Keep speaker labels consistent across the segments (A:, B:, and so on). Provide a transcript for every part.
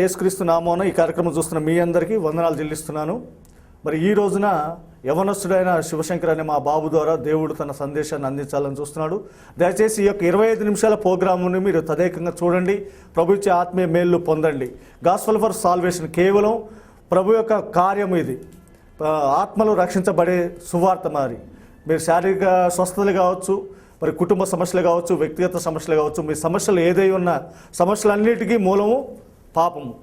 A: యేసుక్రీస్తు నామమున ఈ కార్యక్రమం చూస్తున్న మీ అందరికీ వందనాలు చెల్లిస్తున్నాను. మరి ఈ రోజున యవనస్తుడైన శివశంకర్ అనే మా బాబు ద్వారా దేవుడు తన సందేశాన్ని అందించాలని చూస్తున్నాడు. దయచేసి ఈ యొక్క 25 నిమిషాల ప్రోగ్రాముని మీరు తదేకంగా చూడండి. ప్రభు ఇచ్చే ఆత్మీయ మేలు పొందండి. గాస్పల్ ఫర్ సాల్వేషన్ కేవలం ప్రభు యొక్క కార్యం. ఇది ఆత్మలు రక్షించబడే సువార్త. మరి మీరు శారీరక స్వస్థతలు కావచ్చు, మరి కుటుంబ సమస్యలు కావచ్చు, వ్యక్తిగత సమస్యలు కావచ్చు, మీ సమస్యలు ఏదై ఉన్న సమస్యలన్నిటికీ మూలము పాపము.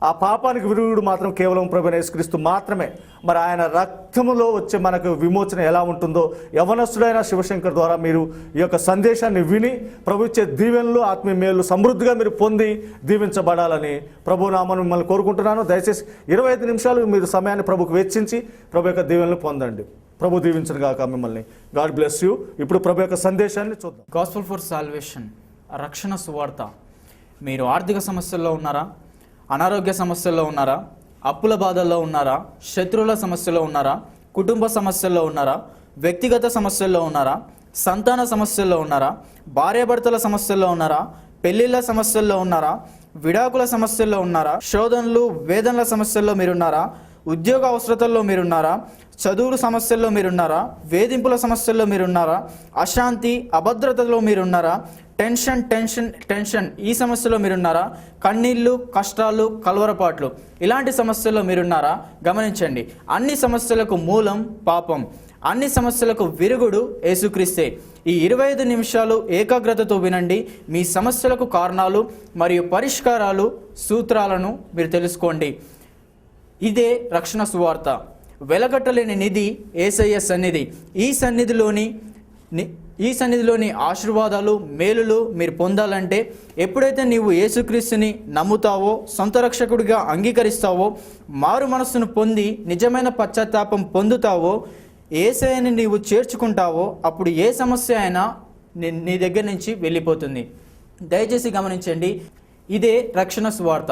A: ఆ పాపానికి విరుగుడు మాత్రం కేవలం ప్రభువైన యేసుక్రీస్తు మాత్రమే. మరి ఆయన రక్తములో వచ్చే మనకు విమోచన ఎలా ఉంటుందో యవనస్తుడైన శివశంకర్ ద్వారా మీరు ఈ యొక్క సందేశాన్ని విని ప్రభు ఇచ్చే దీవెనలు, ఆత్మీయ మేలు సమృద్ధిగా మీరు పొంది దీవించబడాలని ప్రభు నామమున మిమ్మల్ని కోరుకుంటున్నాను. దయచేసి 25 నిమిషాలు మీరు సమయాన్ని ప్రభుకు వెచ్చించి ప్రభు యొక్క దీవెనలు పొందండి. ప్రభు దీవించను గాక మిమ్మల్ని. God bless you. ఇప్పుడు ప్రభు యొక్క సందేశాన్ని చూద్దాం.
B: గాస్పల్ ఫర్ సాల్వేషన్, రక్షణ సువార్త. మీరు ఆర్థిక సమస్యల్లో ఉన్నారా? అనారోగ్య సమస్యల్లో ఉన్నారా? అప్పుల బాధల్లో ఉన్నారా? శత్రువుల సమస్యలో ఉన్నారా? కుటుంబ సమస్యల్లో ఉన్నారా? వ్యక్తిగత సమస్యల్లో ఉన్నారా? సంతాన సమస్యల్లో ఉన్నారా? భార్యాభర్తల సమస్యల్లో ఉన్నారా? పెళ్లిళ్ళ సమస్యల్లో ఉన్నారా? విడాకుల సమస్యల్లో ఉన్నారా? శోధనలు, వేదనల సమస్యల్లో మీరున్నారా? ఉద్యోగ అవసరతల్లో మీరున్నారా? చదువుల సమస్యల్లో మీరున్నారా? వేధింపుల సమస్యల్లో మీరున్నారా? అశాంతి, అభద్రతలో మీరున్నారా? టెన్షన్ ఈ సమస్యలో మీరున్నారా? కన్నీళ్ళు, కష్టాలు, కలవరపాట్లు ఇలాంటి సమస్యల్లో మీరున్నారా? గమనించండి, అన్ని సమస్యలకు మూలం పాపం. అన్ని సమస్యలకు విరుగుడు యేసుక్రీస్తే. ఈ 25 నిమిషాలు ఏకాగ్రతతో వినండి. మీ సమస్యలకు కారణాలు మరియు పరిష్కారాలు, సూత్రాలను మీరు తెలుసుకోండి. ఇదే రక్షణ సువార్త. వెలగట్టలేని నిధి యేసయ్య సన్నిధి. ఈ సన్నిధిలోని ఆశీర్వాదాలు, మేలులు మీరు పొందాలంటే ఎప్పుడైతే నీవు యేసుక్రీస్తుని నమ్ముతావో, సొంత రక్షకుడిగా అంగీకరిస్తావో, మారు మనస్సును పొంది నిజమైన పశ్చాత్తాపం పొందుతావో, యేసయ్యని నీవు చేర్చుకుంటావో, అప్పుడు ఏ సమస్య అయినా నీ దగ్గర నుంచి వెళ్ళిపోతుంది. దయచేసి గమనించండి, ఇదే రక్షణ సువార్త,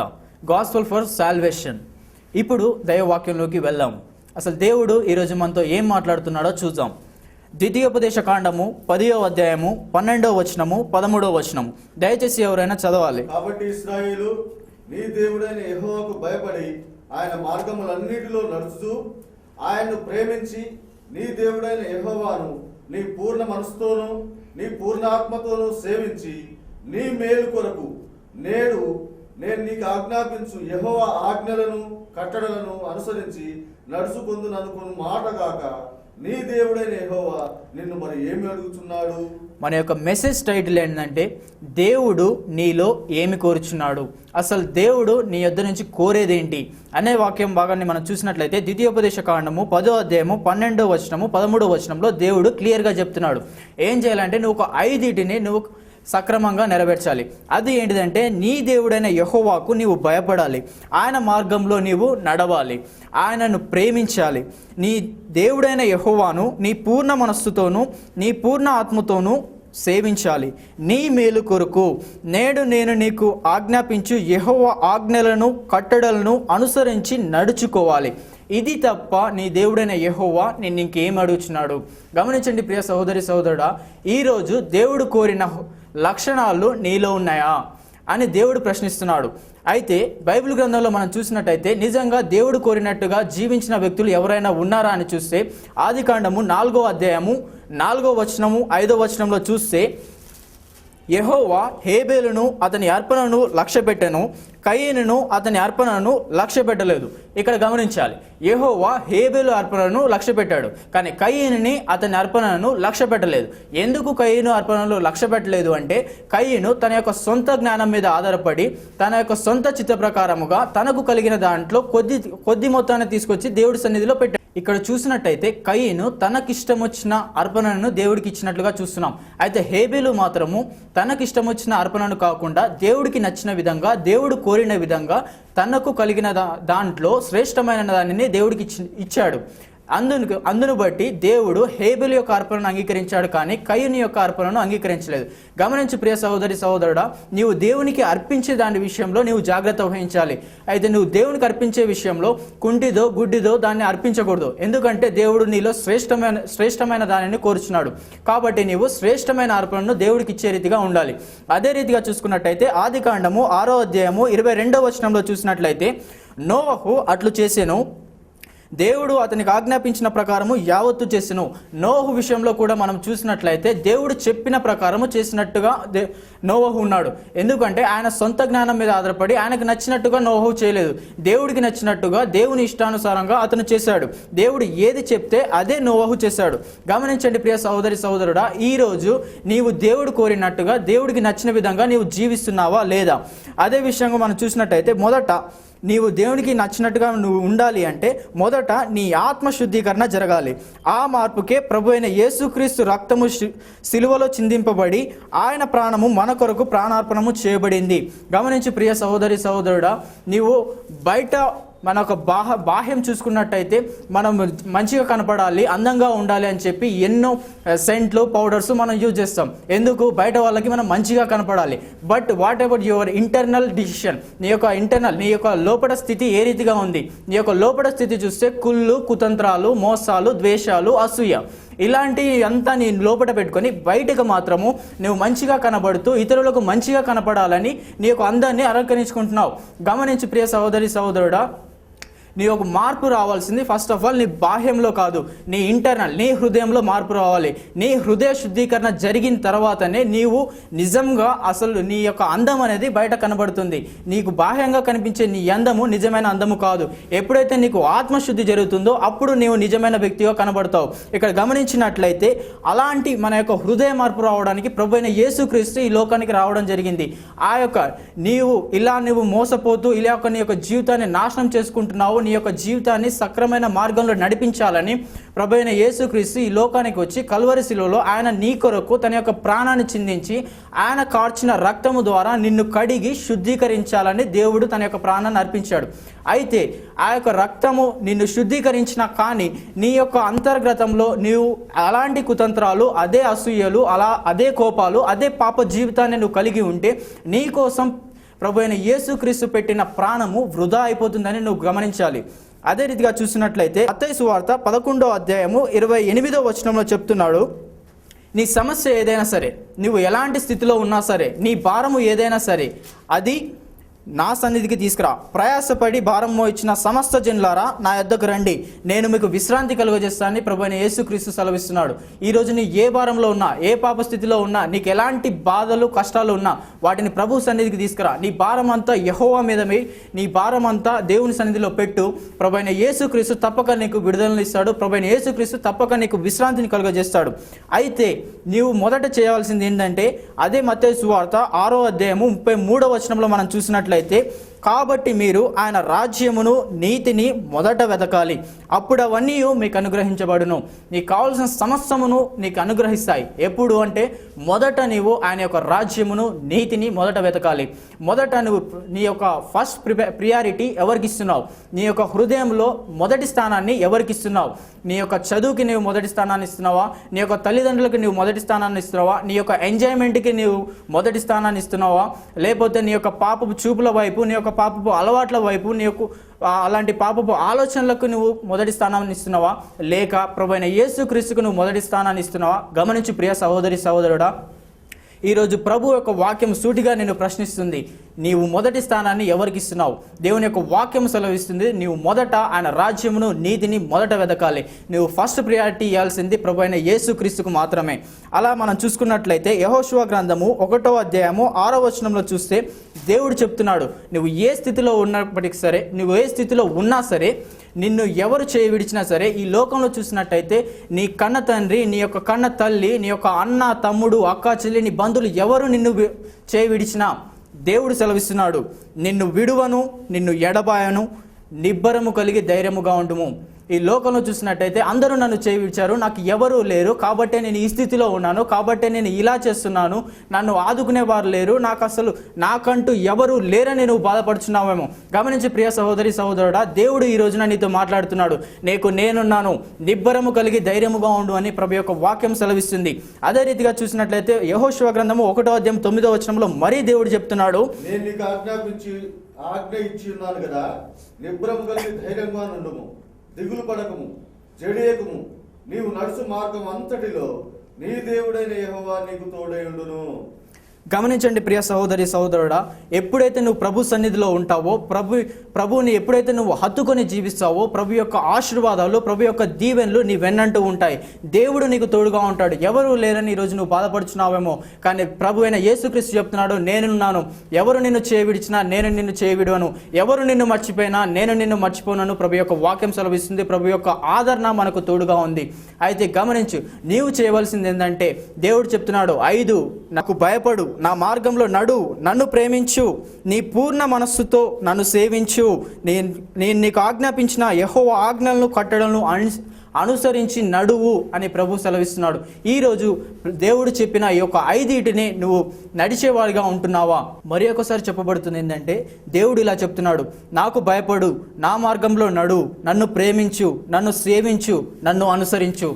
B: గాస్పల్ ఫర్ సాల్వేషన్. ఇప్పుడు దైవవాక్యంలోకి వెళ్దాం. అసలు దేవుడు ఈరోజు మనతో ఏం మాట్లాడుతున్నాడో చూద్దాం. ద్వితీయోపదేశ కాండము 10వ అధ్యాయము 12వ వచనము 13వ వచనము. దయచేసి ఎవరైనా చదవాలి.
A: కాబట్టి ఇశ్రాయేలు నీ దేవుడైన యెహోవాకు భయపడి ఆయన మార్గములన్నిటిలో నడుచుతూ ఆయన్ను ప్రేమించి నీ దేవుడైన యెహోవాను నీ పూర్ణ మనసుతోనూ నీ పూర్ణ ఆత్మతోనూ సేవించి నీ మేలు కొరకు నేడు నేను నీకు ఆజ్ఞాపించు యెహోవా ఆజ్ఞలను కట్టడలను అనుసరించి నడుచుకుందుననుకున్న మాటగాక నీ దేవుడైన యెహోవా నిన్ను మరి ఏమి అడుగుతున్నాడు?
B: మన యొక్క మెసేజ్ టైటిల్ ఏంటంటే దేవుడు నీలో ఏమి కోరుచున్నాడు. అసలు దేవుడు నీ యొద్ద నుంచి కోరేదేంటి అనే వాక్యం భాగాన్ని మనం చూసినట్లయితే ద్వితీయోపదేశ కాండము 10వ అధ్యాయము 12వ వచనము 13వ వచనంలో దేవుడు క్లియర్గా చెప్తున్నాడు. ఏం చేయాలంటే నువ్వు ఒక 5 నువ్వు సక్రమంగా నెరవేర్చాలి. అది ఏంటిదంటే నీ దేవుడైన యెహోవాకు నీవు భయపడాలి, ఆయన మార్గంలో నీవు నడవాలి, ఆయనను ప్రేమించాలి. నీ దేవుడైన యెహోవాను నీ పూర్ణ మనస్సుతోనూ నీ పూర్ణ ఆత్మతోనూ సేవించాలి. నీ మేలు కొరకు నేడు నేను నీకు ఆజ్ఞాపించు యెహోవా ఆజ్ఞలను కట్టడలను అనుసరించి నడుచుకోవాలి. ఇది తప్ప నీ దేవుడైన యెహోవా నిన్ను ఇంకేం అడుగుచున్నాడు? గమనించండి ప్రియ సహోదరి సహోదరుడా, ఈరోజు దేవుడు కోరిన లక్షణాలు నీలో ఉన్నాయా అని దేవుడు ప్రశ్నిస్తున్నాడు. అయితే బైబిల్ గ్రంథంలో మనం చూసినట్టయితే నిజంగా దేవుడు కోరినట్టుగా జీవించిన వ్యక్తులు ఎవరైనా ఉన్నారా అని చూస్తే ఆదికాండము 4వ అధ్యాయము 4వ వచనము 5వ వచనంలో చూస్తే యెహోవా హేబేలును అతని అర్పణను లక్ష్యపెట్టెను, కయీనును అతని అర్పణను లక్ష్యపెట్టలేదు. ఇక్కడ గమనించాలి, యెహోవా హేబేలు అర్పణను లక్ష్యపెట్టాడు, కానీ కయీనుని అతని అర్పణను లక్ష్యపెట్టలేదు. ఎందుకు కయీను అర్పణలు లక్ష్యపెట్టలేదు అంటే కయీను తన యొక్క సొంత జ్ఞానం మీద ఆధారపడి తన యొక్క సొంత చిత్త ప్రకారముగా తనకు కలిగిన దాంట్లో కొద్ది మొత్తాన్ని తీసుకొచ్చి దేవుడి సన్నిధిలో పెట్టాడు. ఇక్కడ చూసినట్టయితే కయీను తనకిష్టం వచ్చిన అర్పణను దేవుడికి ఇచ్చినట్లుగా చూస్తున్నాం. అయితే హేబేలు మాత్రము తనకిష్టం వచ్చిన అర్పణను కాకుండా దేవుడికి నచ్చిన విధంగా, దేవుడు కోరిన విధంగా తనకు కలిగిన దాంట్లో శ్రేష్టమైన దానిని దేవుడికి ఇచ్చాడు. అందును బట్టి దేవుడు హేబెలు యొక్క అర్పణను అంగీకరించాడు, కానీ కయ్యూని యొక్క అర్పణను అంగీకరించలేదు. గమనించు ప్రియ సహోదరి సహోదరుడా, నీవు దేవునికి అర్పించే దాని విషయంలో నీవు జాగ్రత్త వహించాలి. అయితే నువ్వు దేవునికి అర్పించే విషయంలో కుంటిదో గుడ్డిదో దాన్ని అర్పించకూడదు. ఎందుకంటే దేవుడు నీలో శ్రేష్టమైన దానిని కోరుచున్నాడు. కాబట్టి నీవు శ్రేష్టమైన అర్పణను దేవుడికి ఇచ్చే రీతిగా ఉండాలి. అదే రీతిగా చూసుకున్నట్టయితే ఆదికాండము 6వ అధ్యాయము 22వ వచనంలో చూసినట్లయితే, నోవహు అట్లు చేసెను, దేవుడు అతనికి ఆజ్ఞాపించిన ప్రకారము యావత్తు చేసెను. నోవహు విషయంలో కూడా మనం చూసినట్లయితే దేవుడు చెప్పిన ప్రకారము చేసినట్టుగా నోవహు ఉన్నాడు. ఎందుకంటే ఆయన సొంత జ్ఞానం మీద ఆధారపడి ఆయనకు నచ్చినట్టుగా నోవహు చేయలేదు. దేవుడికి నచ్చినట్టుగా దేవుని ఇష్టానుసారంగా అతను చేశాడు. దేవుడు ఏది చెప్తే అదే నోవహు చేశాడు. గమనించండి ప్రియ సహోదరి సహోదరుడా, ఈరోజు నీవు దేవుడు కోరినట్టుగా దేవుడికి నచ్చిన విధంగా నీవు జీవిస్తున్నావా లేదా? అదే విషయంగా మనం చూసినట్టయితే మొదట నీవు దేవునికి నచ్చినట్టుగా నువ్వు ఉండాలి అంటే మొదట నీ ఆత్మ శుద్ధీకరణ జరగాలి. ఆ మార్పుకే ప్రభు అయిన యేసుక్రీస్తు రక్తము సిలువలో చిందింపబడి ఆయన ప్రాణము మన కొరకు ప్రాణార్పణము చేయబడింది. గమనించి ప్రియ సహోదరి సహోదరుడా, నీవు బయట మన ఒక బాహ్యం చూసుకున్నట్టయితే మనం మంచిగా కనపడాలి, అందంగా ఉండాలి అని చెప్పి ఎన్నో సెంట్లు పౌడర్స్ మనం యూజ్ చేస్తాం. ఎందుకు? బయట వాళ్ళకి మనం మంచిగా కనపడాలి. But what about your internal decision? నీ యొక్క లోపల స్థితి ఏ రీతిగా ఉంది? నీ యొక్క లోపల స్థితి చూస్తే కుళ్ళు, కుతంత్రాలు, మోసాలు, ద్వేషాలు, అసూయ, ఇలాంటి అంతా నీ లోపల పెట్టుకొని బయటకు మాత్రము నువ్వు మంచిగా కనబడుతూ ఇతరులకు మంచిగా కనపడాలని నీ యొక్క అందాన్ని అలంకరించుకుంటున్నావు. గమనించి ప్రియ సహోదరి సహోదరుడా, నీ ఒక మార్పు రావాల్సింది ఫస్ట్ ఆఫ్ ఆల్ నీ బాహ్యంలో కాదు, నీ ఇంటర్నల్, నీ హృదయంలో మార్పు రావాలి. నీ హృదయ శుద్ధీకరణ జరిగిన తర్వాతనే నీవు నిజంగా అసలు నీ యొక్క అందం అనేది బయట కనబడుతుంది. నీకు బాహ్యంగా కనిపించే నీ అందము నిజమైన అందము కాదు. ఎప్పుడైతే నీకు ఆత్మశుద్ధి జరుగుతుందో అప్పుడు నీవు నిజమైన వ్యక్తిగా కనబడతావు. ఇక్కడ గమనించినట్లయితే అలాంటి మన యొక్క హృదయ మార్పు రావడానికి ప్రభువైన యేసుక్రీస్తు ఈ లోకానికి రావడం జరిగింది. ఆ యొక్క నీవు మోసపోతూ ఇలా నీ యొక్క జీవితాన్ని నాశనం చేసుకుంటున్నావు, నీ యొక్క జీవితాన్ని సక్రమైన మార్గంలో నడిపించాలని ప్రభువైన యేసుక్రీస్తు ఈ లోకానికి వచ్చి కల్వరి శిలువలో ఆయన నీ కొరకు తన యొక్క ప్రాణాన్ని చిందించి ఆయన కార్చిన రక్తము ద్వారా నిన్ను కడిగి శుద్ధీకరించాలని దేవుడు తన యొక్క ప్రాణాన్ని అర్పించాడు. అయితే ఆ యొక్క రక్తము నిన్ను శుద్ధీకరించినా కానీ నీ యొక్క అంతర్గతంలో నీవు అలాంటి కుతంత్రాలు, అదే అసూయలు, అదే కోపాలు, అదే పాప జీవితాన్ని నువ్వు కలిగి ఉంటే నీ కోసం ప్రభు అయిన యేసుక్రీస్తు పెట్టిన ప్రాణము వృధా అయిపోతుందని నువ్వు గమనించాలి. అదే రీతిగా చూసినట్లయితే మత్తయి సువార్త 11వ అధ్యాయము 28వ వచనంలో చెప్తున్నాడు, నీ సమస్య ఏదైనా సరే, నువ్వు ఎలాంటి స్థితిలో ఉన్నా సరే, నీ భారము ఏదైనా సరే అది నా సన్నిధికి తీసుకురా. ప్రయాసపడి భారం మోయించిన సమస్త జనులారా నా యొద్దకు రండి, నేను మీకు విశ్రాంతి కలుగజేస్తానని ప్రభువైన యేసుక్రీస్తు సెలవిస్తున్నాడు. ఈరోజు నీ ఏ భారంలో ఉన్నా, ఏ పాప స్థితిలో ఉన్నా, నీకు ఎలాంటి బాధలు కష్టాలు ఉన్నా వాటిని ప్రభు సన్నిధికి తీసుకురా. నీ భారం అంతా యెహోవా మీద నీ భారం అంతా దేవుని సన్నిధిలో పెట్టు. ప్రభువైన యేసుక్రీస్తు తప్పక నీకు విడుదలను ఇస్తాడు. ప్రభువైన యేసుక్రీస్తు తప్పక నీకు విశ్రాంతిని కలుగజేస్తాడు. అయితే నీవు మొదట చేయవలసింది ఏంటంటే అదే మత్తయి సువార్త 6వ అధ్యాయము 33వ వచనంలో మనం చూసినట్లయితే, కాబట్టి మీరు ఆయన రాజ్యమును నీతిని మొదట వెతకాలి, అప్పుడు అవన్నీ మీకు అనుగ్రహించబడును. నీకు కావాల్సిన సమస్తమును నీకు అనుగ్రహిస్తాయి. ఎప్పుడు అంటే మొదట నీవు ఆయన యొక్క రాజ్యమును నీతిని మొదట వెతకాలి. మొదట నువ్వు నీ యొక్క ఫస్ట్ ప్రియారిటీ ఎవరికి ఇస్తున్నావు? నీ యొక్క హృదయంలో మొదటి స్థానాన్ని ఎవరికి ఇస్తున్నావు? నీ యొక్క చదువుకి నీవు మొదటి స్థానాన్ని ఇస్తున్నావా? నీ యొక్క తల్లిదండ్రులకి నీవు మొదటి స్థానాన్ని ఇస్తున్నావా? నీ యొక్క ఎంజాయ్మెంట్కి నీవు మొదటి స్థానాన్ని ఇస్తున్నావా? లేకపోతే నీ యొక్క పాపపు చూపుల వైపు, నీ యొక్క పాపపు అలవాట్ల వైపు, నీ యొక్క అలాంటి పాపపు ఆలోచనలకు నువ్వు మొదటి స్థానాన్ని ఇస్తున్నావా? లేక ప్రభువైన యేసుక్రీస్తుకు నువ్వు మొదటి స్థానాన్ని ఇస్తున్నావా? గమనించు ప్రియ సహోదరి సహోదరుడా, ఈరోజు ప్రభు యొక్క వాక్యం సూటిగా నేను ప్రశ్నిస్తుంది, నీవు మొదటి స్థానాన్ని ఎవరికి ఇస్తున్నావు? దేవుని యొక్క వాక్యం సెలవిస్తుంది, నీవు మొదట ఆయన రాజ్యమును నీతిని మొదట వెతకాలి. నువ్వు ఫస్ట్ ప్రియారిటీ ఇవ్వాల్సింది ప్రభు అయిన యేసుక్రీస్తుకు మాత్రమే. అలా మనం చూసుకున్నట్లయితే యెహోషువ గ్రంథము 1వ అధ్యాయము 6వ వచనంలో చూస్తే దేవుడు చెప్తున్నాడు, నువ్వు ఏ స్థితిలో ఉన్నప్పటికీ సరే, నువ్వు ఏ స్థితిలో ఉన్నా సరే, నిన్ను ఎవరు చేయి విడిచినా సరే, ఈ లోకంలో చూసినట్టయితే నీ కన్న తండ్రి, నీ యొక్క కన్న తల్లి, నీ యొక్క అన్న, తమ్ముడు, అక్క, చెల్లి, నీ బంధువులు ఎవరు నిన్ను చేయి విడిచినా దేవుడు సెలవిస్తున్నాడు, నిన్ను విడువను, నిన్ను ఎడబాయను, నిబ్బరము కలిగి ధైర్యముగా ఉండుము. ఈ లోకంలో చూసినట్టయితే అందరూ నన్ను చేయి విడిచారు, నాకు ఎవరూ లేరు, కాబట్టే నేను ఈ స్థితిలో ఉన్నాను, కాబట్టే నేను ఇలా చేస్తున్నాను, నన్ను ఆదుకునేవారు లేరు, నాకు అసలు నాకంటూ ఎవరూ లేరని నువ్వు బాధపడుచున్నావేమో. గమనించి ప్రియ సహోదరి సహోదరుడా, దేవుడు ఈ రోజున నీతో మాట్లాడుతున్నాడు. నేనున్నాను, నిబ్బరము కలిగి ధైర్యముగా ఉండు అని ప్రభు యొక్క వాక్యం సెలవిస్తుంది. అదే రీతిగా చూసినట్లయితే యెహోషువ గ్రంథము 1వ అధ్యాయం 9వ వచనంలో మరీ దేవుడు చెప్తున్నాడు,
A: నేను నీకు ఆజ్ఞ ఇచ్చి ఉన్నాను కదా, నిబ్బరము కలిగి ధైర్యంగా నుండుము, దిగులు పడకము, జడియకుము, నీవు నడుచు మార్గం అంతటిలో నీ దేవుడైన యెహోవా నీకు తోడై ఉండును.
B: గమనించండి ప్రియ సహోదరి సహోదరుడా, ఎప్పుడైతే నువ్వు ప్రభు సన్నిధిలో ఉంటావో, ప్రభువుని ఎప్పుడైతే నువ్వు హత్తుకొని జీవిస్తావో, ప్రభు యొక్క ఆశీర్వాదాలు, ప్రభు యొక్క దీవెనలు నీ వెన్నంటూ ఉంటాయి. దేవుడు నీకు తోడుగా ఉంటాడు. ఎవరు లేరని ఈరోజు నువ్వు బాధపడుచున్నావేమో, కానీ ప్రభు అయిన యేసుక్రీస్తు చెప్తున్నాడు, నేనున్నాను, ఎవరు నిన్ను చేయవిడిచినా నేను నిన్ను చేయవిడవను, ఎవరు నిన్ను మర్చిపోయినా నేను నిన్ను మర్చిపోనను ప్రభు యొక్క వాక్యం సెలవిస్తుంది. ప్రభు యొక్క ఆదరణ మనకు తోడుగా ఉంది. అయితే గమనించు, నీవు చేయవలసింది ఏంటంటే, దేవుడు చెప్తున్నాడు, 5 నాకు భయపడు, నా మార్గంలో నడు, నన్ను ప్రేమించు, నీ పూర్ణ మనస్సుతో నన్ను సేవించు, నేను నీకు ఆజ్ఞాపించిన యెహోవా ఆజ్ఞలను కట్టడలను అనుసరించి నడువు అని ప్రభు సెలవిస్తున్నాడు. ఈరోజు దేవుడు చెప్పిన ఈ యొక్క 5 నువ్వు నడిచేవాడిగా ఉంటున్నావా? మరి ఒకసారి చెప్పబడుతుంది ఏంటంటే, దేవుడు ఇలా చెప్తున్నాడు, నాకు భయపడు, నా మార్గంలో నడు, నన్ను ప్రేమించు, నన్ను సేవించు, నన్ను అనుసరించు.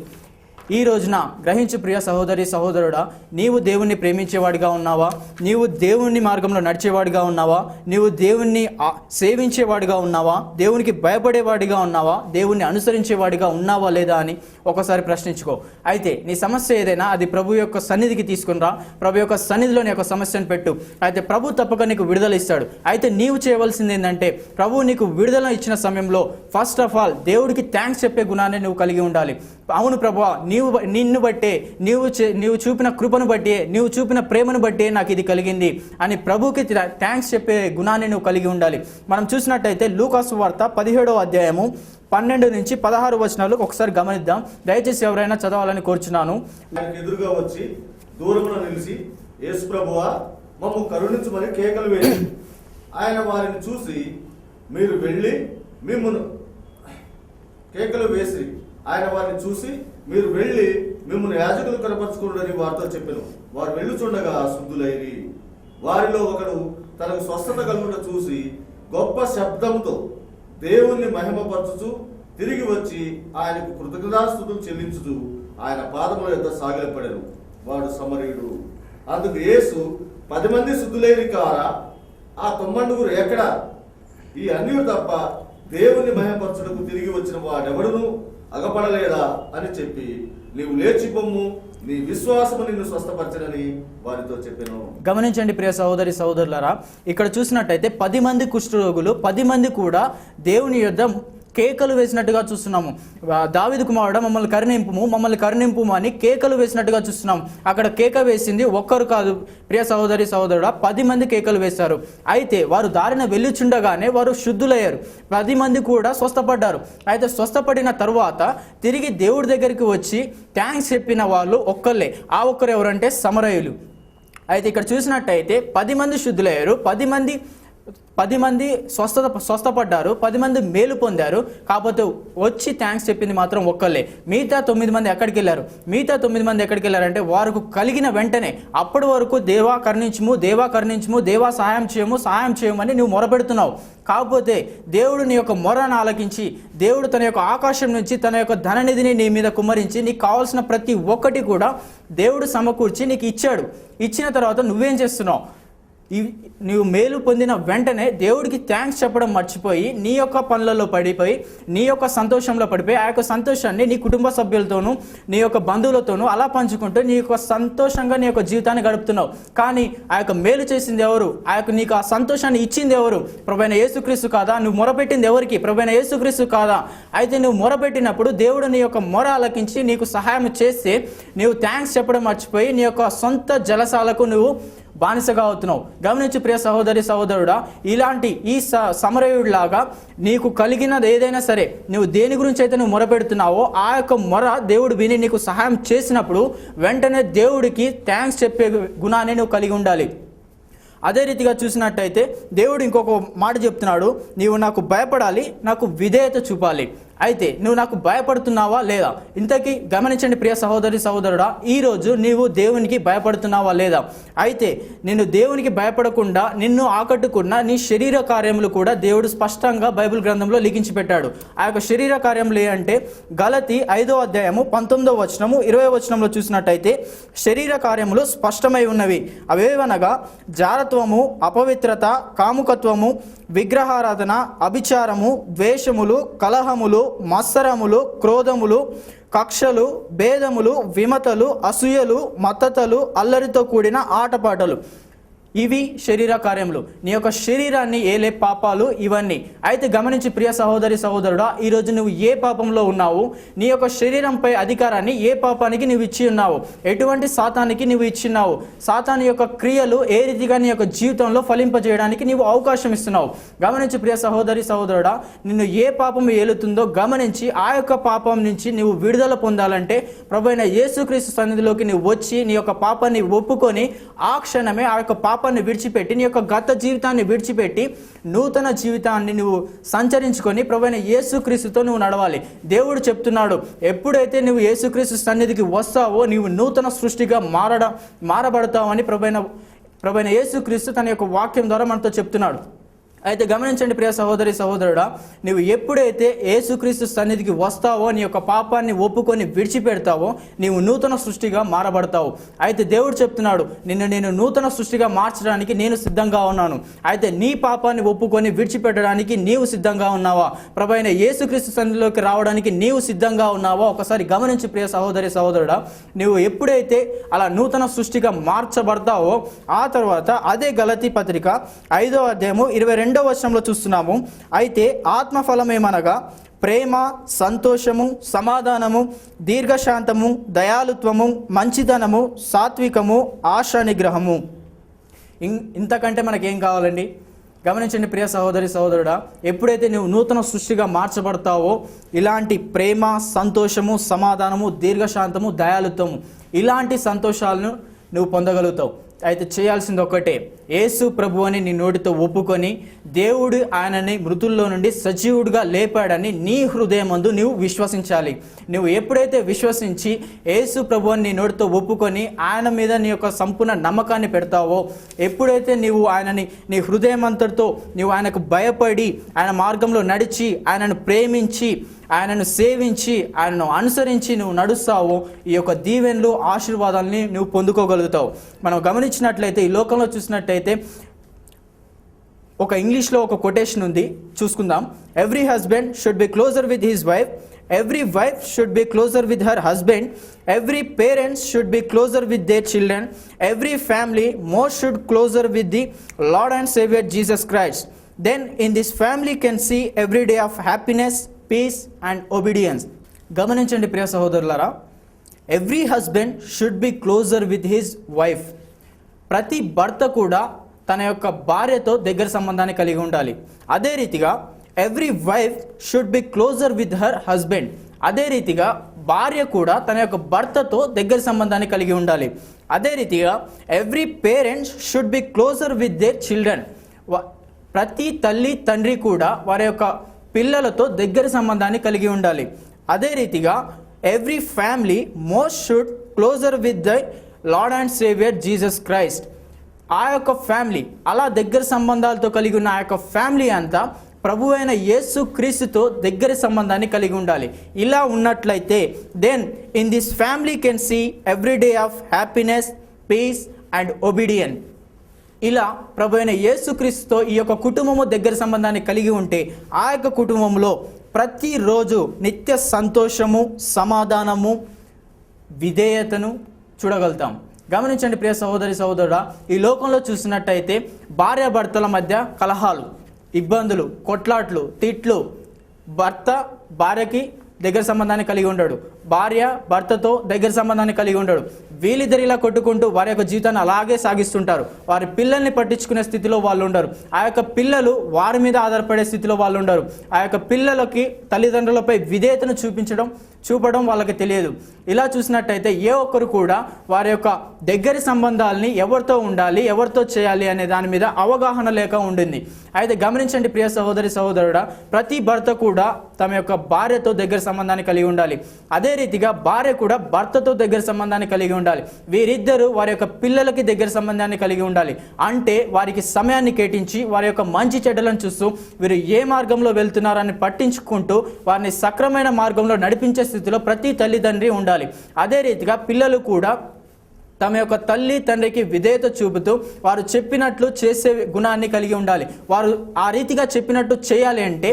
B: ఈ రోజున గ్రహించు ప్రియ సహోదరి సహోదరుడా, నీవు దేవుణ్ణి ప్రేమించేవాడిగా ఉన్నావా? నీవు దేవుని మార్గంలో నడిచేవాడిగా ఉన్నావా? నీవు దేవుణ్ణి సేవించేవాడిగా ఉన్నావా? దేవునికి భయపడేవాడిగా ఉన్నావా? దేవుణ్ణి అనుసరించేవాడిగా ఉన్నావా లేదా అని ఒకసారి ప్రశ్నించుకో. అయితే నీ సమస్య ఏదైనా అది ప్రభు యొక్క సన్నిధికి తీసుకుని రా. ప్రభు యొక్క సన్నిధిలో నీ యొక్క సమస్యను పెట్టు. అయితే ప్రభు తప్పక నీకు విడుదల ఇస్తాడు. అయితే నీవు చేయవలసింది ఏంటంటే, ప్రభు నీకు విడుదల ఇచ్చిన సమయంలో ఫస్ట్ ఆఫ్ ఆల్ దేవుడికి థ్యాంక్స్ చెప్పే గుణాన్ని నువ్వు కలిగి ఉండాలి. అవును ప్రభువా, నిన్ను బట్టే, నీవు చూపిన కృపను బట్టే, నీవు చూపిన ప్రేమను బట్టే నాకు ఇది కలిగింది అని ప్రభుకి థ్యాంక్స్ చెప్పే గుణాన్ని నువ్వు కలిగి ఉండాలి. మనం చూసినట్టయితే లూకాసు వార్త 17వ అధ్యాయము 12 నుంచి 16 వచనాలు ఒకసారి గమనిద్దాం. దయచేసి ఎవరైనా చదవాలని కోరుచున్నాను.
A: ఎదురుగా వచ్చి దూరమున నిలిచి, యేసు ప్రభువా మమ్ము కరుణించుమని కేకలు వేసి, ఆయన వారిని చూసి మీరు వెళ్ళి మిమ్మల్ని యాజకులు కనపరచుకున్నాడని వారితో చెప్పాను. వారు వెళ్ళుచుండగా శుద్ధులైరి. వారిలో ఒకడు తనకు స్వస్థత కలుగుట చూసి గొప్ప శబ్దంతో దేవుణ్ణి మహిమపరచుచు తిరిగి వచ్చి ఆయనకు కృతజ్ఞతాస్తుతులు చెల్లించుచు ఆయన పాదముల యొద్ద సాగిలపడెను. వాడు సమరయుడు. అందుకు యేసు, 10 మంది శుద్ధులైరి కారా? ఆ 90 ఎక్కడా? ఈ అన్యుడు తప్ప దేవుణ్ణి మహిమపరచుటకు తిరిగి వచ్చిన వాడెవడును అగపడలేదా అని చెప్పి, నీవు లేచి పొమ్ము, నీ విశ్వాసము నిన్ను స్వస్థపరచనని వారితో చెప్పాను.
B: గమనించండి ప్రియ సహోదరి సహోదరులారా, ఇక్కడ చూసినట్టయితే 10 మంది కుష్ఠరోగులు, 10 మంది కూడా దేవుని యొద్ద కేకలు వేసినట్టుగా చూస్తున్నాము. దావీదు కుమారుడా మమ్మల్ని కరుణింపు అని కేకలు వేసినట్టుగా చూస్తున్నాం. అక్కడ కేక వేసింది ఒక్కరు కాదు ప్రియ సహోదరి సహోదరుడా, 10 మంది కేకలు వేశారు. అయితే వారు దారిన వెళ్ళుచుండగానే వారు శుద్ధులయ్యారు. 10 మంది కూడా స్వస్థపడ్డారు. అయితే స్వస్థపడిన తరువాత తిరిగి దేవుడి దగ్గరికి వచ్చి థ్యాంక్స్ చెప్పిన వాళ్ళు ఒక్కళ్ళే. ఆ ఒక్కరు ఎవరంటే సమరయులు. అయితే ఇక్కడ చూసినట్టయితే 10 మంది శుద్ధులయ్యారు, 10 మంది స్వస్థపడ్డారు, 10 మంది మేలు పొందారు. కాకపోతే వచ్చి థ్యాంక్స్ చెప్పింది మాత్రం ఒక్కళ్ళే. మిగతా 9 మంది ఎక్కడికి వెళ్ళారంటే, వారికి కలిగిన వెంటనే అప్పటి వరకు దేవా కరుణించుము, దేవా సహాయం చేయమని నువ్వు మొరపెడుతున్నావు. కాకపోతే దేవుడు నీ యొక్క మొరను ఆలకించి, దేవుడు తన యొక్క ఆకాశం నుంచి తన యొక్క ధననిధిని నీ మీద కుమ్మరించి, నీకు కావాల్సిన ప్రతి ఒక్కటి కూడా దేవుడు సమకూర్చి నీకు ఇచ్చాడు. ఇచ్చిన తర్వాత నువ్వేం చేస్తున్నావు? నీవు మేలు పొందిన వెంటనే దేవుడికి థ్యాంక్స్ చెప్పడం మర్చిపోయి నీ యొక్క పనులలో పడిపోయి, నీ యొక్క సంతోషంలో పడిపోయి, ఆ యొక్క సంతోషాన్ని నీ కుటుంబ సభ్యులతోనూ నీ యొక్క బంధువులతోనూ అలా పంచుకుంటూ నీ యొక్క సంతోషంగా నీ యొక్క జీవితాన్ని గడుపుతున్నావు. కానీ ఆ యొక్క మేలు చేసింది ఎవరు? నీకు ఆ సంతోషాన్ని ఇచ్చింది ఎవరు? ప్రభువైన యేసుక్రీస్తు కాదా? నువ్వు మొరపెట్టింది ఎవరికి? ప్రభువైన యేసుక్రీస్తు కాదా? అయితే నువ్వు మొరపెట్టినప్పుడు దేవుడు నీ యొక్క మొర ఆలకించి నీకు సహాయం చేస్తే, నీవు థ్యాంక్స్ చెప్పడం మర్చిపోయి నీ యొక్క సొంత జలసాలకు నువ్వు బానిసగా అవుతున్నావు. గమనించు ప్రియ సహోదరి సహోదరుడా, ఇలాంటి ఈ సమరయుడిలాగా నీకు కలిగినది ఏదైనా సరే, నువ్వు దేని గురించి అయితే నువ్వు మొరపెడుతున్నావో ఆ యొక్క మొర దేవుడు విని నీకు సహాయం చేసినప్పుడు వెంటనే దేవుడికి థ్యాంక్స్ చెప్పే గుణాన్ని నువ్వు కలిగి ఉండాలి. అదే రీతిగా చూసినట్టయితే దేవుడు ఇంకొక మాట చెప్తున్నాడు, నీవు నాకు భయపడాలి, నాకు విధేయత చూపాలి. అయితే నువ్వు నాకు భయపడుతున్నావా లేదా? ఇంతకీ గమనించండి ప్రియ సహోదరి సహోదరుడా, ఈరోజు నీవు దేవునికి భయపడుతున్నావా లేదా? అయితే నేను దేవునికి భయపడకుండా నిన్ను ఆకట్టుకున్న నీ శరీర కార్యములు కూడా దేవుడు స్పష్టంగా బైబిల్ గ్రంథంలో లిఖించి పెట్టాడు. ఆ యొక్క శరీర కార్యములు ఏంటంటే గలతీ 5వ అధ్యాయము 19వ వచనము 20వ వచనంలో చూసినట్టయితే శరీర కార్యములు స్పష్టమై ఉన్నవి. అవేవనగా జారత్వము, అపవిత్రత, కాముకత్వము, విగ్రహారాధన, అభిచారము, ద్వేషములు, కలహములు, మత్సరములు, క్రోధములు, కక్షలు, భేదములు, విమతలు, అసూయలు, మత్తతలు, అల్లరితో కూడిన ఆటపాటలు. ఇవి శరీర కార్యములు. నీ యొక్క శరీరాన్ని ఏలే పాపాలు ఇవన్నీ. అయితే గమనించి ప్రియ సహోదరి సహోదరుడా, ఈరోజు నువ్వు ఏ పాపంలో ఉన్నావు? నీ యొక్క శరీరంపై అధికారాన్ని ఏ పాపానికి నువ్వు ఇచ్చి ఉన్నావు? ఎటువంటి సాతానికి నువ్వు ఇచ్చిన్నావు? సాతాను యొక్క క్రియలు ఏ రీతిగా నీ యొక్క జీవితంలో ఫలింపజేయడానికి నీవు అవకాశం ఇస్తున్నావు? గమనించి ప్రియ సహోదరి సహోదరుడా, నిన్ను ఏ పాపం ఏలుతుందో గమనించి ఆ యొక్క పాపం నుంచి నువ్వు విడుదల పొందాలంటే ప్రభువైన యేసుక్రీస్తు సన్నిధిలోకి నువ్వు వచ్చి నీ యొక్క పాపాన్ని ఒప్పుకొని ఆ క్షణమే ఆ యొక్క పాపాన్ని విడిచిపెట్టి నీ యొక్క గత జీవితాన్ని విడిచిపెట్టి నూతన జీవితాన్ని నువ్వు సంచరించుకొని ప్రభువైన యేసుక్రీస్తుతో నువ్వు నడవాలి. దేవుడు చెప్తున్నాడు, ఎప్పుడైతే నువ్వు యేసుక్రీస్తు సన్నిధికి వస్తావో నీవు నూతన సృష్టిగా మారబడతావని ప్రభువైన యేసుక్రీస్తు తన యొక్క వాక్యం ద్వారా మనతో చెప్తున్నాడు. అయితే గమనించండి ప్రియ సహోదరి సహోదరుడా, నువ్వు ఎప్పుడైతే యేసుక్రీస్తు సన్నిధికి వస్తావో నీ యొక్క పాపాన్ని ఒప్పుకొని విడిచిపెడతావో నీవు నూతన సృష్టిగా మారబడతావు. అయితే దేవుడు చెప్తున్నాడు, నేను నూతన సృష్టిగా మార్చడానికి నేను సిద్ధంగా ఉన్నాను. అయితే నీ పాపాన్ని ఒప్పుకొని విడిచిపెట్టడానికి నీవు సిద్ధంగా ఉన్నావా? ప్రభువైన యేసుక్రీస్తు సన్నిధిలోకి రావడానికి నీవు సిద్ధంగా ఉన్నావా? ఒకసారి గమనించి ప్రియ సహోదరి సహోదరుడా, నువ్వు ఎప్పుడైతే అలా నూతన సృష్టిగా మార్చబడతావో ఆ తర్వాత అదే గలతీ పత్రిక 5వ అధ్యాయము 22వ వచనంలో చూస్తున్నాము. అయితే ఆత్మఫలమేమనగా ప్రేమ, సంతోషము, సమాధానము, దీర్ఘశాంతము, దయాలుత్వము, మంచితనము, సాత్వికము, ఆశా నిగ్రహము. ఇంతకంటే మనకేం కావాలండి? గమనించండి ప్రియ సహోదరి సహోదరుడా, ఎప్పుడైతే నువ్వు నూతన సృష్టిగా మార్చబడతావో ఇలాంటి ప్రేమ, సంతోషము, సమాధానము, దీర్ఘశాంతము, దయాలుత్వము ఇలాంటి సంతోషాలను నువ్వు పొందగలుగుతావు. అయితే చేయాల్సింది ఒకటే, యేసు ప్రభు అని నీ నోటితో ఒప్పుకొని దేవుడు ఆయనని మృతుల్లో నుండి సజీవుడిగా లేపాడని నీ హృదయమందు నువ్వు విశ్వసించాలి. నువ్వు ఎప్పుడైతే విశ్వసించి యేసు ప్రభు అని నీ నోటితో ఒప్పుకొని ఆయన మీద నీ యొక్క సంపూర్ణ నమ్మకాన్ని పెడతావో, ఎప్పుడైతే నీవు ఆయనని నీ హృదయమంతటితో నువ్వు ఆయనకు భయపడి ఆయన మార్గంలో నడిచి ఆయనను ప్రేమించి ఆయనను సేవించి ఆయనను అనుసరించి నువ్వు నడుస్తావో ఈ యొక్క దీవెనలు ఆశీర్వాదాలని నువ్వు పొందుకోగలుగుతావు. మనం గమనించినట్లయితే ఈ లోకంలో చూసినట్లయితే ఒక ఇంగ్లీష్లో ఒక కొటేషన్ ఉంది, చూసుకుందాం. Every husband should be closer with his wife, every wife should be closer with her husband, every parents should be closer with their children, every family more should closer with the lord and saviour Jesus Christ. Then in this family can see every day of happiness, peace and obedience. గమనించండి ప్రియ సహోదరులారా, every husband should be closer with his wife. ప్రతి భర్త కూడా తన యొక్క భార్యతో దగ్గర సంబంధాన్ని కలిగి ఉండాలి. అదే రీతిగా every wife should be closer with her husband. అదే రీతిగా భార్య కూడా తన యొక్క భర్తతో దగ్గర సంబంధాన్ని కలిగి ఉండాలి. అదే రీతిగా every parents should be closer with their children. ప్రతి తల్లి తండ్రి కూడా వారి యొక్క పిల్లలతో దగ్గర సంబంధాన్ని కలిగి ఉండాలి. అదే రీతిగా every family most should closer with the lord and saviour Jesus Christ. ఆ యొక్క ఫ్యామిలీ అలా దగ్గర సంబంధాలతో కలిగి ఉన్న ఆ యొక్క ఫ్యామిలీ అంతా ప్రభు అయిన యేసు క్రీస్తుతో దగ్గర సంబంధాన్ని కలిగి ఉండాలి. ఇలా ఉన్నట్లయితే then in this family can see every day of happiness, peace and obedience. ఇలా ప్రభు అయిన యేసుక్రీస్తుతో ఈ యొక్క కుటుంబము దగ్గర సంబంధాన్ని కలిగి ఉంటే ఆ యొక్క కుటుంబంలో ప్రతిరోజు నిత్య సంతోషము, సమాధానము, విధేయతను చూడగలుగుతాం. గమనించండి ప్రియ సహోదరి సహోదరుడా, ఈ లోకంలో చూసినట్టయితే భార్యాభర్తల మధ్య కలహాలు, ఇబ్బందులు, కొట్లాట్లు, తిట్లు, భర్త భార్యకి దగ్గర సంబంధాన్ని కలిగి ఉంటాడు, భార్య భర్తతో దగ్గర సంబంధాన్ని కలిగి ఉంటాడు. వీళ్ళిద్దరు ఇలా కొట్టుకుంటూ వారి యొక్క జీవితాన్ని అలాగే సాగిస్తుంటారు. వారి పిల్లల్ని పట్టించుకునే స్థితిలో వాళ్ళు ఉండరు. ఆ యొక్క పిల్లలు వారి మీద ఆధారపడే స్థితిలో వాళ్ళు ఉండరు. ఆ యొక్క పిల్లలకి తల్లిదండ్రులపై విధేయతను చూపించడం చూపడం వాళ్ళకి తెలియదు. ఇలా చూసినట్టయితే ఏ ఒక్కరు కూడా వారి యొక్క దగ్గరి సంబంధాలని ఎవరితో ఉండాలి, ఎవరితో చేయాలి అనే దాని మీద అవగాహన లేక ఉండింది. అయితే గమనించండి ప్రియ సహోదరి సహోదరుడా, ప్రతి భర్త కూడా తమ యొక్క భార్యతో దగ్గర సంబంధాన్ని కలిగి ఉండాలి. అదే రీతిగా భార్య కూడా భర్తతో దగ్గర సంబంధాన్ని కలిగి ఉండాలి. వీరిద్దరూ వారి యొక్క పిల్లలకి దగ్గర సంబంధాన్ని కలిగి ఉండాలి. అంటే వారికి సమయాన్ని కేటాయించి వారి యొక్క మంచి చెడ్డలను చూస్తూ వీరు ఏ మార్గంలో వెళ్తున్నారని పట్టించుకుంటూ వారిని సక్రమైన మార్గంలో నడిపించే స్థితిలో ప్రతి తల్లిదండ్రి ఉండాలి. అదే రీతిగా పిల్లలు కూడా తమ యొక్క తల్లి తండ్రికి విధేయత చూపుతూ వారు చెప్పినట్లు చేసే గుణాన్ని కలిగి ఉండాలి. వారు ఆ రీతిగా చెప్పినట్టు చేయాలి అంటే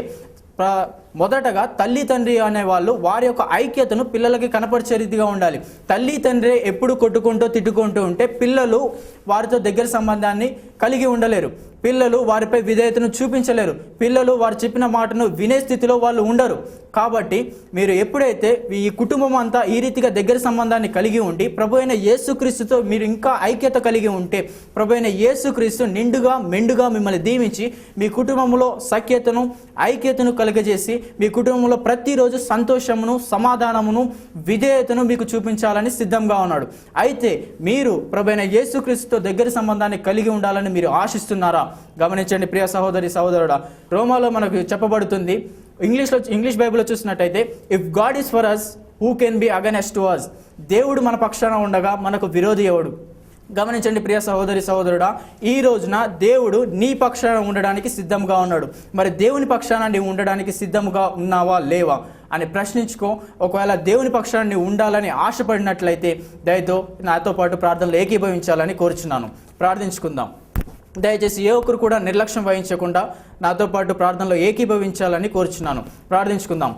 B: మొదటగా తల్లి తండ్రి అనేవాళ్ళు వారి యొక్క ఐక్యతను పిల్లలకి కనపరిచే రీతిగా ఉండాలి. తల్లి తండ్రి ఎప్పుడు కొట్టుకుంటూ తిట్టుకుంటూ ఉంటే పిల్లలు వారితో దగ్గర సంబంధాన్ని కలిగి ఉండలేరు. పిల్లలు వారిపై విధేయతను చూపించలేరు. పిల్లలు వారు చెప్పిన మాటను వినే స్థితిలో వాళ్ళు ఉండరు. కాబట్టి మీరు ఎప్పుడైతే ఈ కుటుంబం అంతా ఈ రీతిగా దగ్గర సంబంధాన్ని కలిగి ఉండి ప్రభు అయిన యేసుక్రీస్తుతో మీరు ఇంకా ఐక్యత కలిగి ఉంటే ప్రభు అయిన యేసుక్రీస్తు నిండుగా మెండుగా మిమ్మల్ని దీవించి మీ కుటుంబంలో సఖ్యతను ఐక్యతను కలుగజేసి మీ కుటుంబంలో ప్రతిరోజు సంతోషమును సమాధానమును విధేయతను మీకు చూపించాలని సిద్ధంగా ఉన్నాడు. అయితే మీరు ప్రభు అయిన యేసుక్రీస్తుతో దగ్గర సంబంధాన్ని కలిగి ఉండాలని మీరు ఆశిస్తున్నారా? గమనించండి ప్రియ సహోదరి సహోదరుడా, రోమాలో మనకు చెప్పబడుతుంది, ఇంగ్లీష్ బైబిల్లో చూసినట్టయితే, if God is for us who can be against to us. దేవుడు మన పక్షాన ఉండగా మనకు విరోధి ఎవడు? గమనించండి ప్రియ సహోదరి సహోదరుడా, ఈ రోజున దేవుడు నీ పక్షాన ఉండడానికి సిద్ధంగా ఉన్నాడు. మరి దేవుని పక్షాన నీవు ఉండడానికి సిద్ధంగా ఉన్నావా లేవా అని ప్రశ్నించుకో. ఒకవేళ దేవుని పక్షాన నీవు ఉండాలని ఆశపడినట్లయితే దయతో నాతో పాటు ప్రార్థనలు ఏకీభవించాలని కోరుచున్నాను. ప్రార్థించుకుందాం. దయచేసి ఏ ఒక్కరు కూడా నిర్లక్ష్యం వహించకుండా నాతో పాటు ప్రార్థనలో ఏకీభవించాలని కోరుచున్నాను. ప్రార్థించుకుందాం.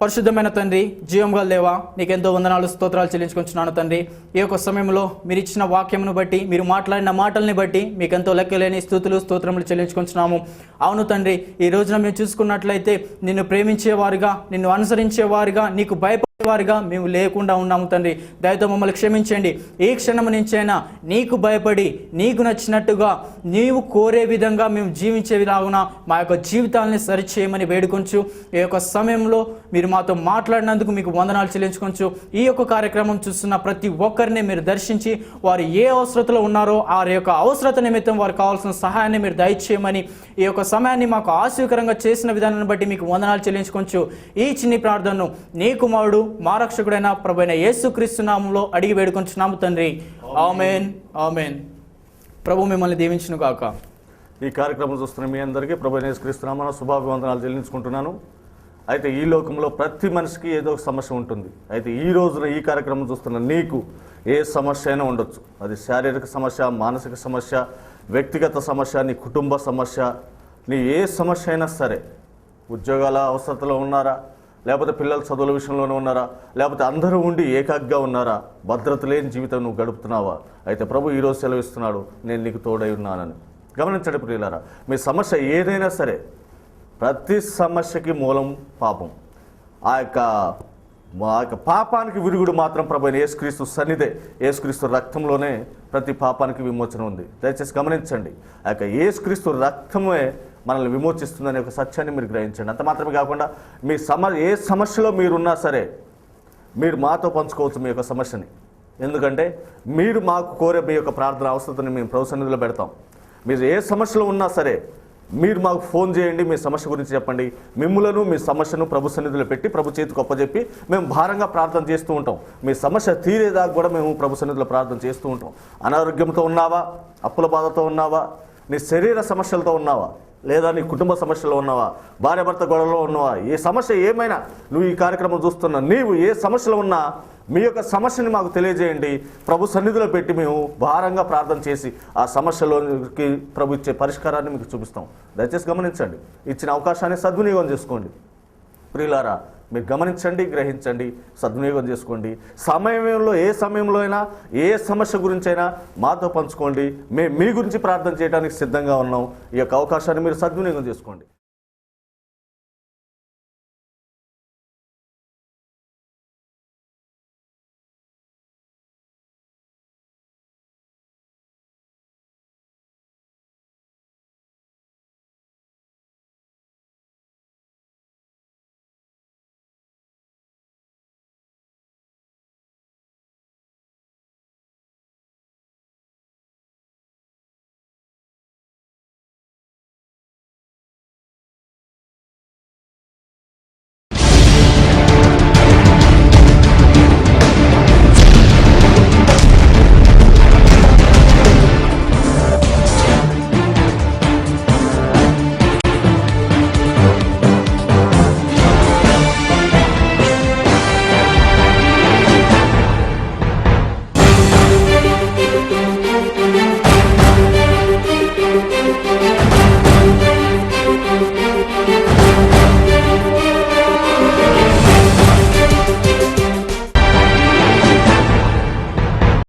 B: పరిశుద్ధమైన తండ్రి, జీవం గల దేవా, నీకెంతో వందనాలు స్తోత్రాలు చెల్లించుకుంటున్నాను తండ్రి. ఈ యొక్క సమయంలో మీరు ఇచ్చిన వాక్యమును బట్టి, మీరు మాట్లాడిన మాటల్ని బట్టి మీకెంతో లెక్కలేని స్తుతులు స్తోత్రములు చెల్లించుకుంటున్నాము. అవును తండ్రి, ఈ రోజున మేము చూసుకున్నట్లయితే నిన్ను ప్రేమించేవారుగా, నిన్ను అనుసరించేవారుగా, నీకు భయపడేవారుగా మేము లేకుండా ఉన్నాము తండ్రి. దయతో మమ్మల్ని క్షమించండి. ఈ క్షణం నుంచైనా నీకు భయపడి నీకు నచ్చినట్టుగా నీవు కోరే విధంగా మేము జీవించే విధాన మా యొక్క జీవితాలని సరిచేయమని వేడుకొంచు. ఈ యొక్క సమయంలో మీరు మాతో మాట్లాడినందుకు మీకు వందనాలు చెల్లించుకోవచ్చు. ఈ యొక్క కార్యక్రమం చూస్తున్న ప్రతి ఒక్కరిని మీరు దర్శించి వారు ఏ అవసరతలో ఉన్నారో ఆ యొక్క అవసరత నిమిత్తం వారికి కావాల్సిన సహాయాన్ని మీరు దయచేయమని, ఈ యొక్క సమయాన్ని మాకు ఆశీకరంగా చేసిన విధానాన్ని బట్టి మీకు వందనాలు చెల్లించుకోవచ్చు. ఈ చిన్ని ప్రార్థనను నీ కుమారుడు మా రక్షకుడైన ప్రభువైన యేసుక్రీస్తు నామములో అడిగి వేడుకొంచున్నాము తండ్రి. ఆమేన్, ఆమేన్. ప్రభు మిమ్మల్ని దీవించును గాక.
A: ఈ కార్యక్రమం చూస్తున్న మీ అందరికీ ప్రభువైన యేసుక్రీస్తు నామమున శుభాభివందనాలు చెల్లించుకుంటున్నాను. అయితే ఈ లోకంలో ప్రతి మనిషికి ఏదో ఒక సమస్య ఉంటుంది. అయితే ఈ రోజున ఈ కార్యక్రమం చూస్తున్న నీకు ఏ సమస్య అయినా ఉండొచ్చు. అది శారీరక సమస్య, మానసిక సమస్య, వ్యక్తిగత సమస్య, నీ కుటుంబ సమస్య, నీ ఏ సమస్య అయినా సరే, ఉద్యోగాల అవసరతలో ఉన్నారా, లేకపోతే పిల్లల చదువుల విషయంలోనే ఉన్నారా, లేకపోతే అందరూ ఉండి ఏకాగ్గా ఉన్నారా, భద్రత లేని జీవితం నువ్వు గడుపుతున్నావా? అయితే ప్రభు ఈరోజు సెలవిస్తున్నాడు, నేను నీకు తోడై ఉన్నానని. గమనించండి ప్రియులారా, మీ సమస్య ఏదైనా సరే, ప్రతి సమస్యకి మూలం పాపం. ఆ యొక్క పాపానికి విరుగుడు మాత్రం ప్రభువైన యేసుక్రీస్తు సన్నిధే. యేసుక్రీస్తు రక్తంలోనే ప్రతి పాపానికి విమోచన ఉంది. దయచేసి గమనించండి, ఆ యొక్క యేసుక్రీస్తు రక్తమే మనల్ని విమోచిస్తుందనే ఒక సత్యాన్ని మీరు గ్రహించండి. అంత మాత్రమే కాకుండా మీ ఏ సమస్యలో మీరున్నా సరే మీరు మాతో పంచుకోవచ్చు మీ యొక్క సమస్యని. ఎందుకంటే మీరు మాకు కోరే మీ యొక్క ప్రార్థన అవసరతని మేము ప్రభు సన్నిధిలో పెడతాం. మీరు ఏ సమస్యలో ఉన్నా సరే మీరు మాకు ఫోన్ చేయండి, మీ సమస్య గురించి చెప్పండి. మిమ్ములను మీ సమస్యను ప్రభు సన్నిధిలో పెట్టి ప్రభు చేతికి అప్పచెప్పి మేము భారంగా ప్రార్థన చేస్తూ ఉంటాం. మీ సమస్య తీరేదాకా కూడా మేము ప్రభు సన్నిధిలో ప్రార్థన చేస్తూ ఉంటాం. అనారోగ్యంతో ఉన్నావా, అప్పుల బాధతో ఉన్నావా, నీ శరీర సమస్యలతో ఉన్నావా, లేదా నీ కుటుంబ సమస్యలో ఉన్నావా, భార్యాభర్త గొడవలో ఉన్నావా, ఏ సమస్య ఏమైనా నువ్వు ఈ కార్యక్రమం చూస్తున్నా, నీవు ఏ సమస్యలో ఉన్నా మీ యొక్క సమస్యని మాకు తెలియజేయండి. ప్రభు సన్నిధిలో పెట్టి మేము భారంగా ప్రార్థన చేసి ఆ సమస్యలోకి ప్రభు ఇచ్చే పరిష్కారాన్ని మీకు చూపిస్తాం. దయచేసి గమనించండి, ఇచ్చిన అవకాశాన్ని సద్వినియోగం చేసుకోండి. ప్రియులారా, మీరు గమనించండి, గ్రహించండి, సద్వినియోగం చేసుకోండి. సమయంలో ఏ సమయంలో అయినా ఏ సమస్య గురించి అయినా మాతో పంచుకోండి. మేము మీ గురించి ప్రార్థన చేయడానికి సిద్ధంగా ఉన్నాం. ఈ యొక్క అవకాశాన్ని మీరు సద్వినియోగం చేసుకోండి.